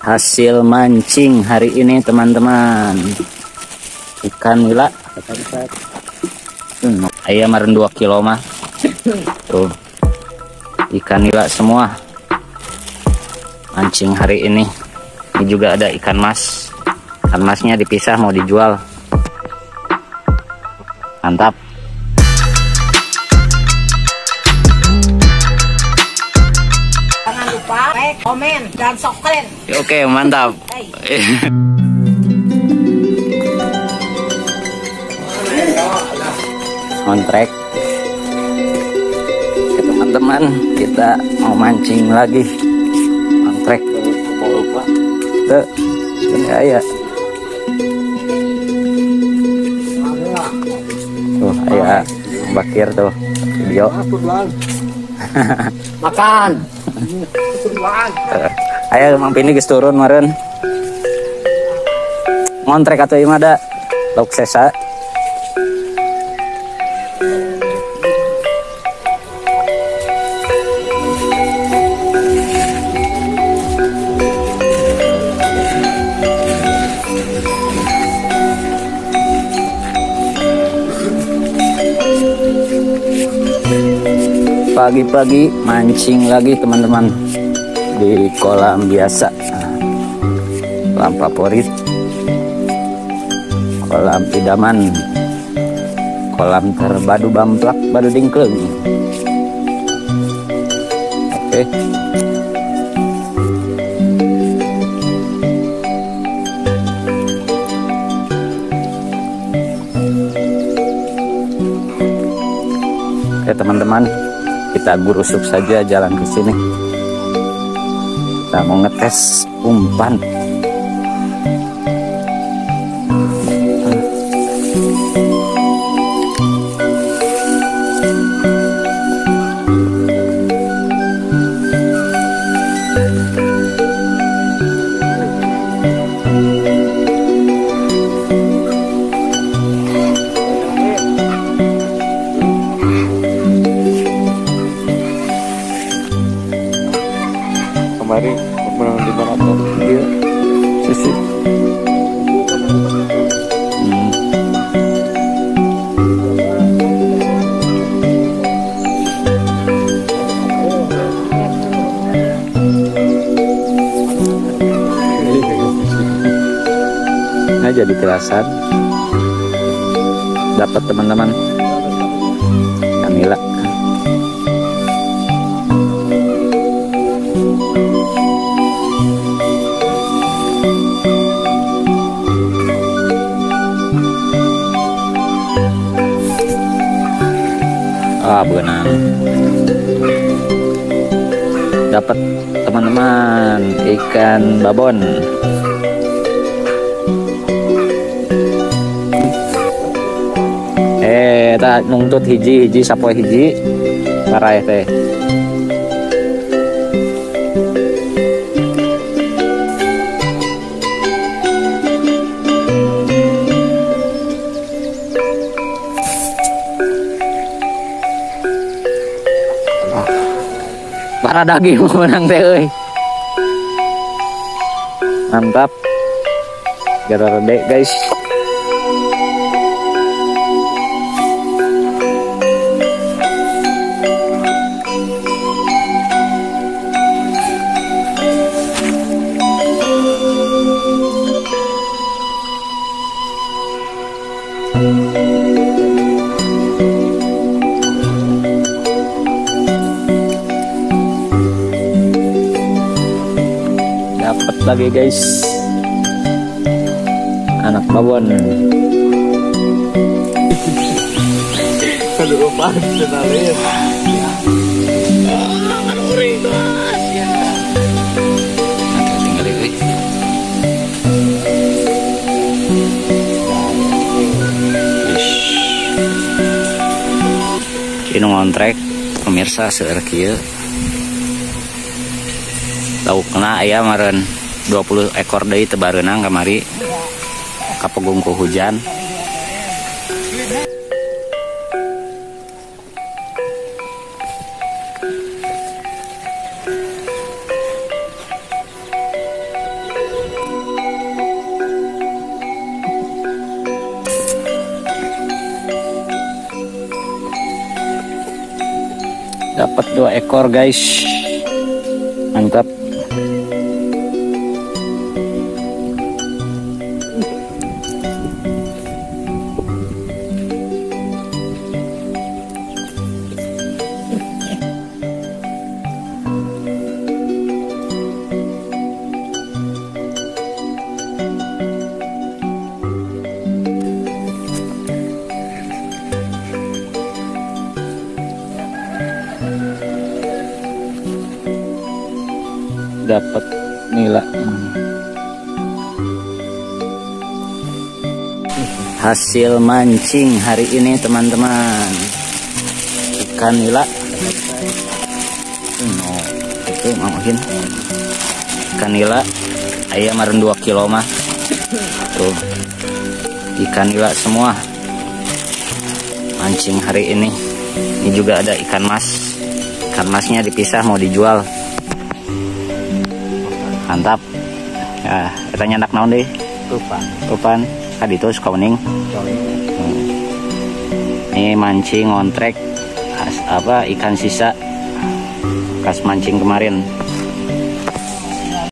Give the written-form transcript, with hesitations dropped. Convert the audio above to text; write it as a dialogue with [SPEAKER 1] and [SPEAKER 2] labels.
[SPEAKER 1] Hasil mancing hari ini teman-teman, ikan nila ayam maren 2 kilo mah tuh, ikan nila semua mancing hari ini. Ini juga ada ikan mas, ikan masnya dipisah mau dijual. Mantap.
[SPEAKER 2] Jangan lupa like, komen, dan subscribe.
[SPEAKER 1] Oke, mantap. Kontrek. Oke teman-teman, kita mau mancing lagi. Kontrek. Tuh, sebenarnya ya. Tuh, ayah Bakir tuh video.
[SPEAKER 2] Makan.
[SPEAKER 1] Ayah Mang Pini geus turun meureun. Ngontrek atuh ieu mah da lauk sesa. Pagi-pagi mancing lagi teman-teman di kolam biasa, kolam favorit, kolam idaman, kolam terbadu bamplak badu dingkleng. Oke. Oke teman-teman, kita gurusuk saja jalan ke sini. Kita mau ngetes umpan.
[SPEAKER 3] Kemarin menang di maraton dia sisi
[SPEAKER 1] Nah jadi kerasan dapat teman-teman Kamila. Benang dapat teman-teman ikan babon. Tak nuntut hiji sapoe hiji paraeh teh. Para daging menang teh euy. Mantap. Gara gede guys. Dapat lagi guys, anak babon.
[SPEAKER 3] aduh pas kenalin
[SPEAKER 1] Ini ngontrek pemirsa seueur kieu. Laukna aya meureun 20 ekor deui teu bareunang kamari kapegung ku hujan. dapat 2 ekor guys, mantap. Dapat nila. Hasil mancing hari ini teman-teman, ikan nila. Itu mungkin ikan nila ayam maren 2 kilo mah. Tuh ikan nila semua mancing hari ini. Ini juga ada ikan mas. Ikan masnya dipisah mau dijual. Mantap. Ya, kita nyandak naon deh. Kupan. Tadi itu suka bening. Ini mancing ngontrek ikan sisa kas mancing kemarin.